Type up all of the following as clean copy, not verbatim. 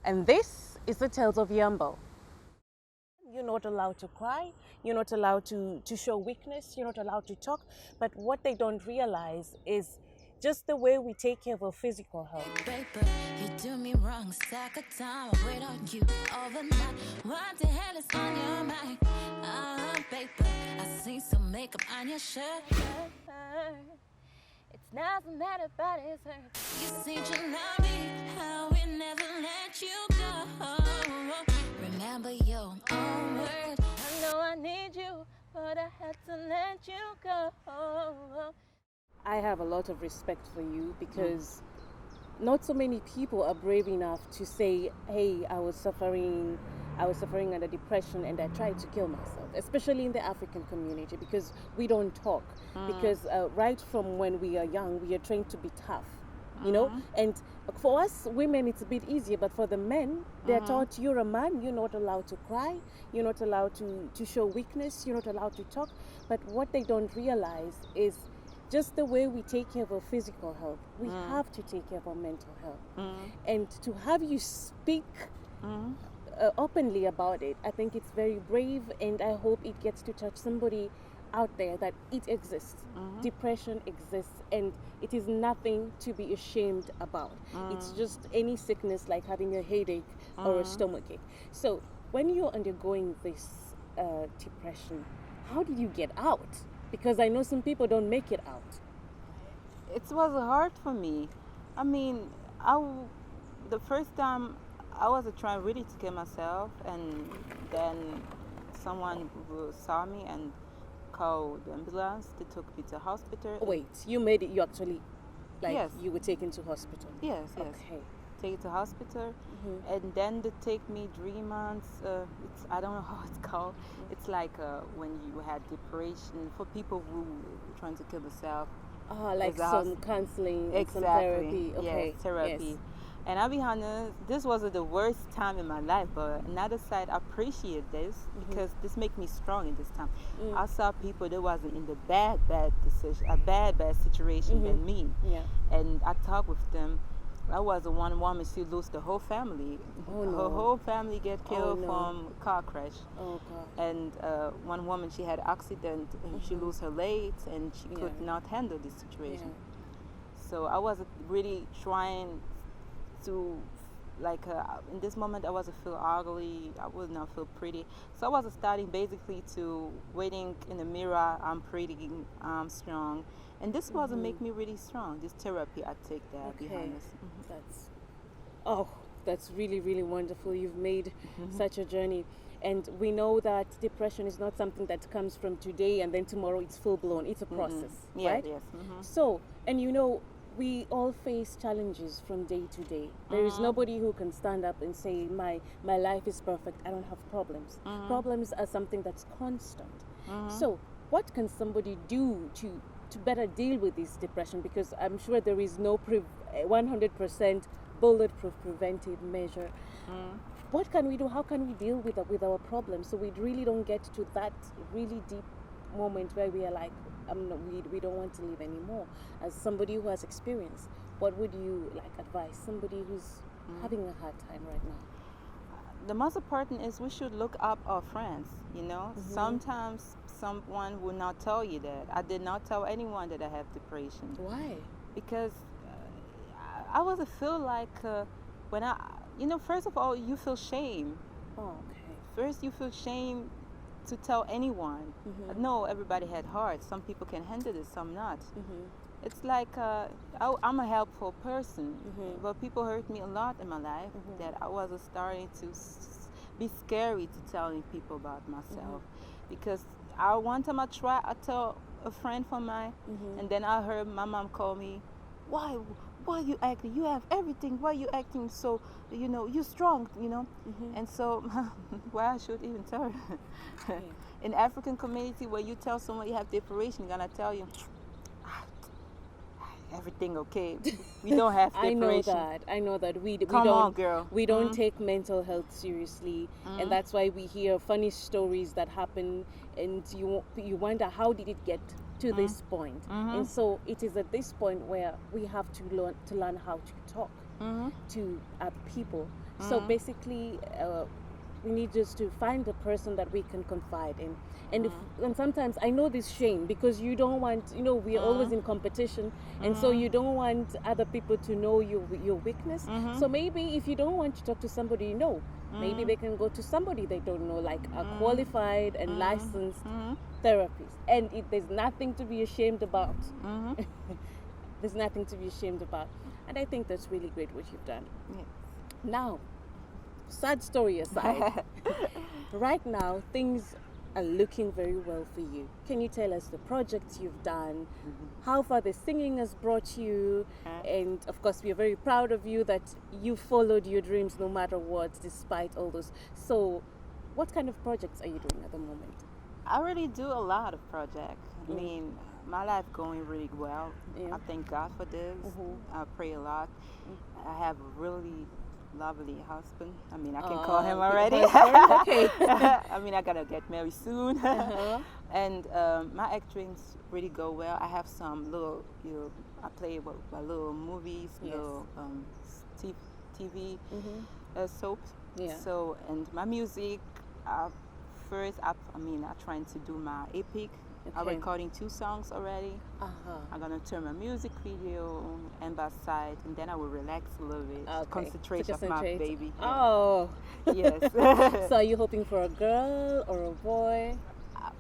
And this is the Tales of Yambo. You're not allowed to cry, you're not allowed to show weakness, you're not allowed to talk. But what they don't realize is just the way we take care of our physical health. Paper, you do me wrong, stack of time, I wait on you overnight. What the hell is on your mind? Paper, I see some makeup on your shirt. It's nothing that about it hurt. You seem to love me, how we never let you go. Remember your own word. I know I need you, but I had to let you go. I have a lot of respect for you because not so many people are brave enough to say, hey, I was suffering under depression and I tried to kill myself, especially in the African community, because we don't talk. Because right from when we are young, we are trained to be tough, you know? And for us women, it's a bit easier, but for the men, they're taught, you're a man, you're not allowed to cry, you're not allowed to show weakness, you're not allowed to talk. But what they don't realize is just the way we take care of our physical health, we have to take care of our mental health. And to have you speak openly about it, I think it's very brave, and I hope it gets to touch somebody out there that it exists. Depression exists, and it is nothing to be ashamed about. It's just any sickness like having a headache or a stomachache. So when you're undergoing this depression, how did you get out? Because I know some people don't make it out. It was hard for me. I mean, the first time I was trying really to kill myself, and then someone saw me and called the ambulance. They took me to hospital. Wait, you made it, you actually, like, Yes. you were taken to hospital? Yes. Okay. Take it to hospital, and then they take me 3 months. I don't know how it's called. It's like when you had depression for people who trying to kill themselves. Like some counseling, and some therapy. Okay. Yes, therapy. Yes. And I'll be honest, this wasn't the worst time in my life, but another side, I appreciate this because this make me strong in this time. I saw people that wasn't in the bad decision, a bad situation than me. Yeah. And I talked with them. I was the one woman, she lost the whole family. Oh, no. Her whole family get killed no. from a car crash. Oh God. And one woman, she had accident, and she lost her legs, and she could not handle this situation. So I was really trying to, like, in this moment I wasn't feel ugly, I would not feel pretty. So I was starting basically to waiting in the mirror, I'm pretty, I'm strong. And this wasn't make me really strong. This therapy, I take that behind us. That's really, really wonderful. You've made such a journey. And we know that depression is not something that comes from today and then tomorrow it's full blown. It's a process, right? Yes. So, and you know, we all face challenges from day to day. There is nobody who can stand up and say, my life is perfect, I don't have problems. Problems are something that's constant. So what can somebody do to better deal with this depression? Because I'm sure there is no 100% bulletproof preventive measure. What can we do? How can we deal with our problems so we really don't get to that really deep moment where we are like, we don't want to live anymore? As somebody who has experience, what would you like advise somebody who's having a hard time right now? The most important is we should look up our friends, you know. Sometimes someone will not tell you that. I did not tell anyone that I have depression. Why? Because I wasn't feel like when first of all, you feel shame. Oh, okay. First you feel shame to tell anyone. No, everybody had hearts. Some people can handle it, some not. It's like I'm a helpful person, but people hurt me a lot in my life that I was starting to be scary to telling people about myself. Because one time I tell a friend from mine, and then I heard my mom call me, why you acting? You have everything. Why you acting so, you're strong, And so, why I should even tell her? In African community, where you tell someone you have depression, they're gonna tell you, everything okay. We don't have depression. I know that. We Come don't, on, girl. We don't take mental health seriously, and that's why we hear funny stories that happen, and you wonder how did it get to this point. And so it is at this point where we have to learn how to talk to other people So basically, we need just to find a person that we can confide in. And and sometimes I know this shame because you don't want, we're always in competition, and so you don't want other people to know your weakness. So maybe if you don't want to talk to somebody you know, maybe they can go to somebody they don't know, like a qualified and licensed therapist. And there's nothing to be ashamed about. There's nothing to be ashamed about. And I think that's really great what you've done. Yes. Now, sad story aside, right now things are looking very well for you. Can you tell us the projects you've done, how far the singing has brought you, and of course we are very proud of you that you followed your dreams no matter what, despite all those. So what kind of projects are you doing at the moment? I really do a lot of projects. I mean, my life going really well. Yeah. I thank God for this. I pray a lot. I have a really lovely husband. I mean, I can call him already. Okay. I mean, I gotta get married soon. And my acting really go well. I have some little, I play with my little movies, little TV soaps. Yeah. So, and my music, first, I'm trying to do my epic. I'm recording 2 songs already. I'm gonna turn my music video and by side, and then I will relax a little bit, concentrate on my baby. Oh, yes. So are you hoping for a girl or a boy?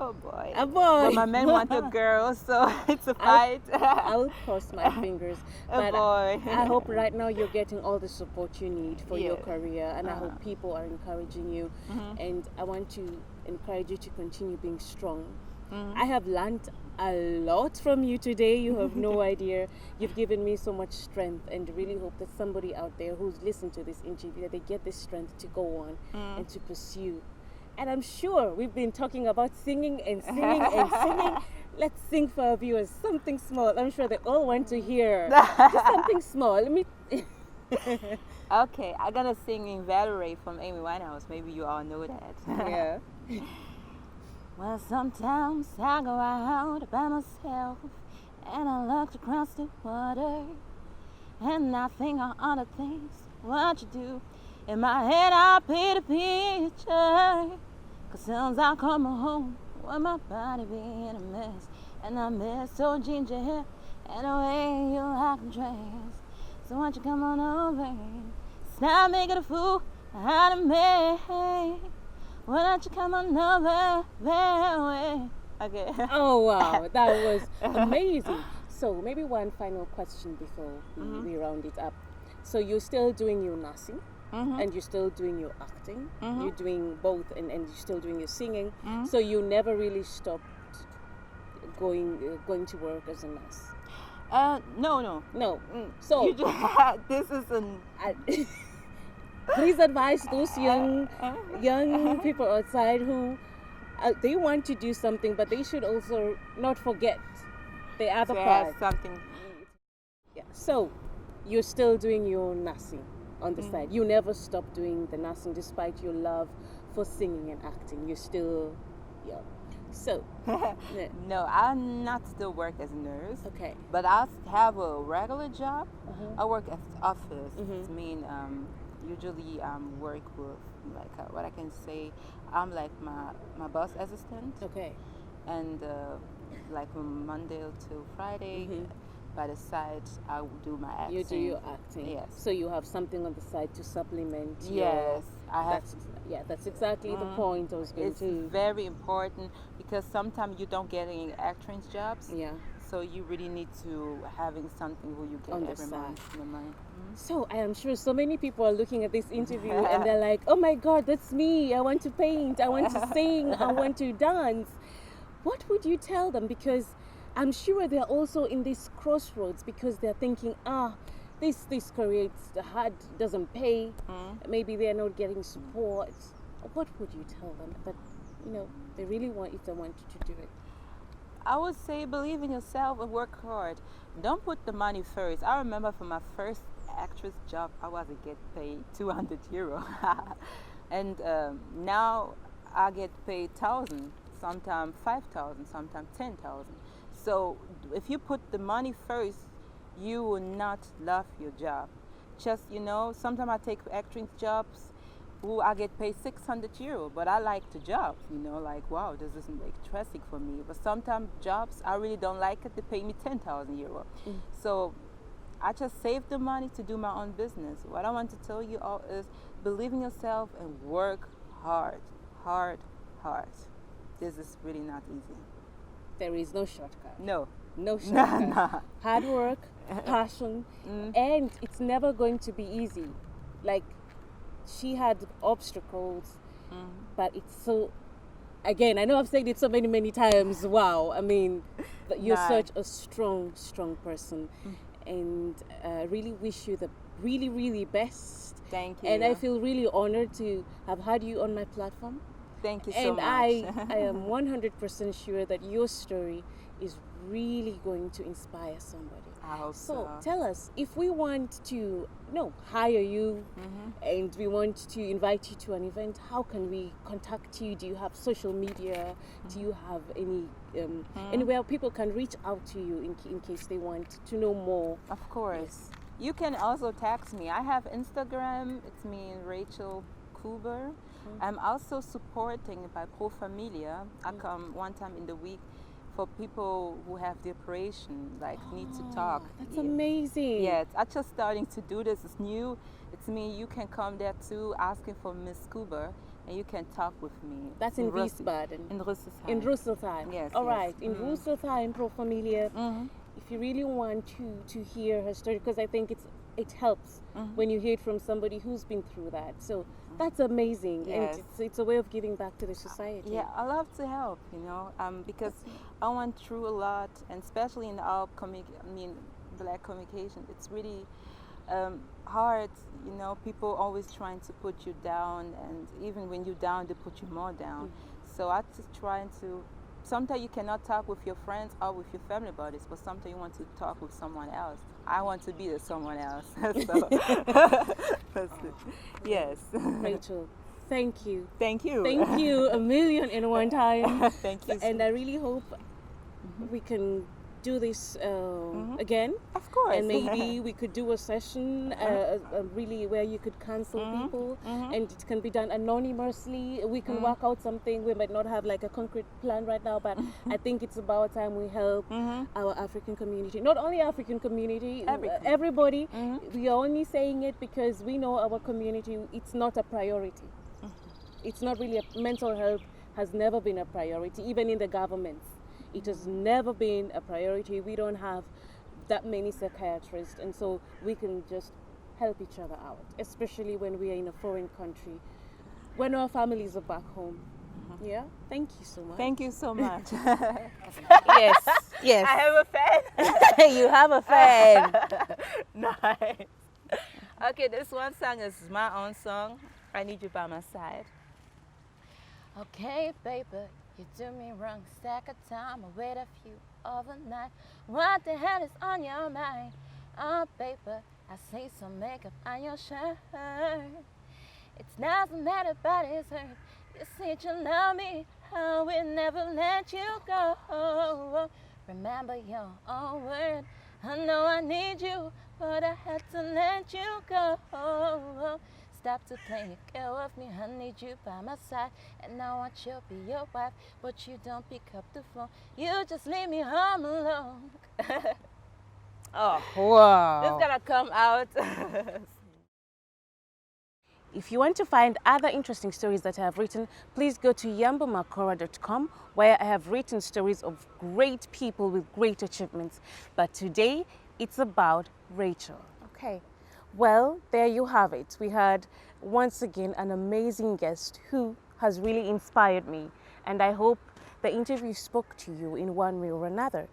Oh boy. A boy. But my man wants a girl, so it's a fight. I'll cross my fingers. A boy. I hope right now you're getting all the support you need for your career, and I hope people are encouraging you. And I want to encourage you to continue being strong. I have learned a lot from you today. You have no idea. You've given me so much strength, and really hope that somebody out there who's listened to this interview, that they get this strength to go on and to pursue. And I'm sure we've been talking about singing and singing and singing. Let's sing for our viewers something small. I'm sure they all want to hear just something small. Let me. Okay, I'm gonna sing Invalidate from Amy Winehouse. Maybe you all know that. Yeah. Well, sometimes I go out by myself and I look across the water and I think of all the things what you do. In my head I paint a picture, 'cause sometimes I come home with my body being a mess, and I miss so ginger hair and the way you act and dress. So why don't you come on over, stop making a fool out of me. Why don't you come on over that way? Okay. Oh wow, that was amazing. So maybe one final question before we round it up. So you're still doing your nursing, and you're still doing your acting. You're doing both, and you're still doing your singing. So you never really stopped going to work as a nurse. No. So You just, this is an. Please advise those young people outside who they want to do something, but they should also not forget the other part. Something. Yeah. So you're still doing your nursing on the side. You never stop doing the nursing despite your love for singing and acting. You're still, So. Yeah. No, I'm not still work as a nurse. Okay. But I have a regular job. I work at the office. It means usually work with what I can say. I'm like my boss assistant. Okay. And like from Monday to Friday, by the side I will do my acting. You do your acting. Yes. So you have something on the side to supplement. Yes, I have. That's exactly the point I was going It's to. very important because sometimes you don't get any acting jobs. Yeah. So you really need to having something where you get On the every side. month the money. So I am sure so many people are looking at this interview and they're like, oh my God, that's me. I want to paint. I want to sing. I want to dance. What would you tell them? Because I'm sure they're also in this crossroads because they're thinking, this career hard, doesn't pay. Maybe they're not getting support. What would you tell them that, they really want, if they want you to do it? I would say believe in yourself and work hard. Don't put the money first. I remember for my first actress job, I wasn't get paid 200 euro. And now I get paid 1,000, sometimes 5,000, sometimes 10,000. So if you put the money first, you will not love your job. just, sometimes I take acting jobs who I get paid 600 euro, but I like the job, like, wow, this isn't interesting for me. But sometimes jobs, I really don't like it, they pay me 10,000 euro. So I just save the money to do my own business. What I want to tell you all is believe in yourself and work hard, hard, hard. This is really not easy. There is no shortcut. No. No shortcut. Nah. Hard work, passion, and it's never going to be easy. Like, she had obstacles, but it's so, again, I know I've said it so many times. Wow, I mean, you're such a strong person, and really wish you the really best. Thank you. And I feel really honored to have had you on my platform. Thank you And so much. I am 100% sure that your story is really going to inspire somebody. I hope So tell us, if we want to hire you and we want to invite you to an event, how can we contact you? Do you have social media? Do you have any anywhere people can reach out to you in case they want to know more? Of course. Yes. You can also text me. I have Instagram. It's me and Rachel Kuba. I'm also supporting by Pro Familia. I come one time in the week for people who have depression, like need to talk. That's amazing. Yeah, I'm just starting to do this. It's new. It's me. You can come there too, asking for Miss Kuba, and you can talk with me. That's in Wiesbaden. In Rüsselsheim. In Rüsselsheim. Yes. All right. In Rüsselsheim, Pro Familia. If you really want to hear her story, because I think it helps when you hear it from somebody who's been through that. So that's amazing. Yes. And it's a way of giving back to the society. Yeah, I love to help, because I went through a lot, and especially in our black communication, it's really hard. People always trying to put you down, and even when you're down, they put you more down. So I just trying to. Sometimes you cannot talk with your friends or with your family about this, but sometimes you want to talk with someone else. I want to be the someone else. So, that's it. Yes. Rachel, thank you. Thank you. Thank you a million in one time. Thank you. And I really hope we can do this again. Of course. And maybe we could do a session really where you could counsel people, and it can be done anonymously. We can work out something. We might not have like a concrete plan right now, but I think it's about time we help our African community. Not only African community, everybody. We are only saying it because we know our community, it's not a priority. It's not really mental health has never been a priority, even in the governments. It has never been a priority. We don't have that many psychiatrists, and so we can just help each other out, especially when we are in a foreign country, when our families are back home. Yeah, thank you so much. Thank you so much. Yes. I have a fan. You have a fan. Nice. Okay, this one song is my own song. I Need You By My Side. Okay, baby, you do me wrong. Stack of time, I wait a few overnight. What the hell is on your mind? Oh, baby, I see some makeup on your shirt. It doesn't matter, but it's hurt. You said you love me, I will never let you go. Remember your own word. I know I need you, but I had to let you go. Stop to play a girl with me, I need you by my side. And I want you to be your wife, but you don't pick up the phone. You just leave me home alone. Oh, wow. This is gonna come out. If you want to find other interesting stories that I have written, please go to yambomakora.com, where I have written stories of great people with great achievements. But today, it's about Rachel. Okay. Well, there you have it. We had, once again, an amazing guest who has really inspired me. And I hope the interview spoke to you in one way or another.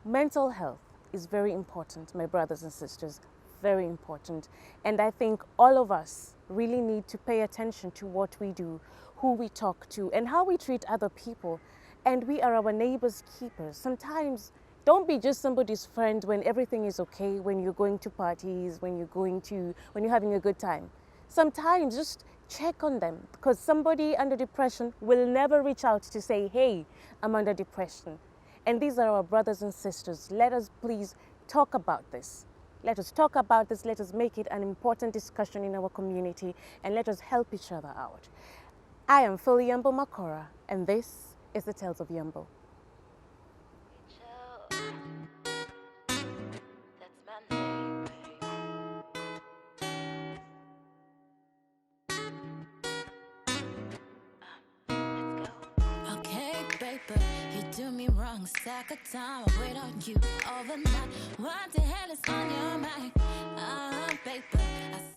Mental health is very important, my brothers and sisters, very important. And I think all of us really need to pay attention to what we do, who we talk to, and how we treat other people. And we are our neighbors' keepers. Sometimes don't be just somebody's friend when everything is okay, when you're going to parties, when you're having a good time. Sometimes just check on them, because somebody under depression will never reach out to say, hey, I'm under depression. And these are our brothers and sisters. Let us please talk about this. Let us talk about this. Let us make it an important discussion in our community, and let us help each other out. I am Philly Yambo Makora, and this is the Tales of Yambo. Do me wrong, stack of time, I wait on you overnight. What the hell is on your mind? Paper,